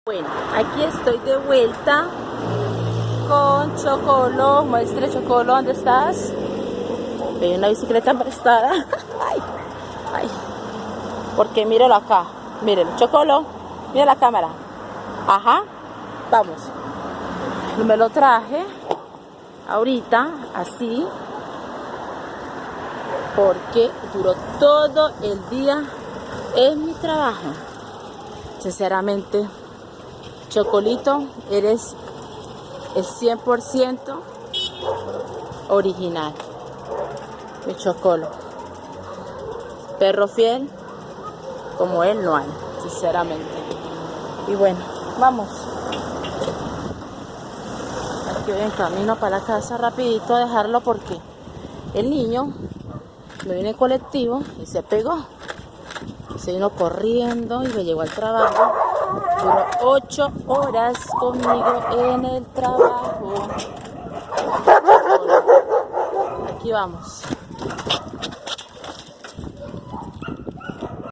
Bueno, aquí estoy de vuelta con Chocolo. Muestre, Chocolo, ¿dónde estás? Veo una bicicleta prestada. Ay, ay. Porque míralo acá. Mírenlo, Chocolo. Mira la cámara. Ajá. Vamos. Me lo traje ahorita, así. Porque duró todo el día en mi trabajo. Sinceramente, Chocolito, es 100% original. Mi Chocolo. Perro fiel, como él no hay, sinceramente. Y bueno, vamos. Aquí voy en camino para la casa rapidito a dejarlo porque el niño me vino en colectivo y se pegó. Se vino corriendo y me llegó al trabajo. Duró 8 horas conmigo en el trabajo. Aquí vamos.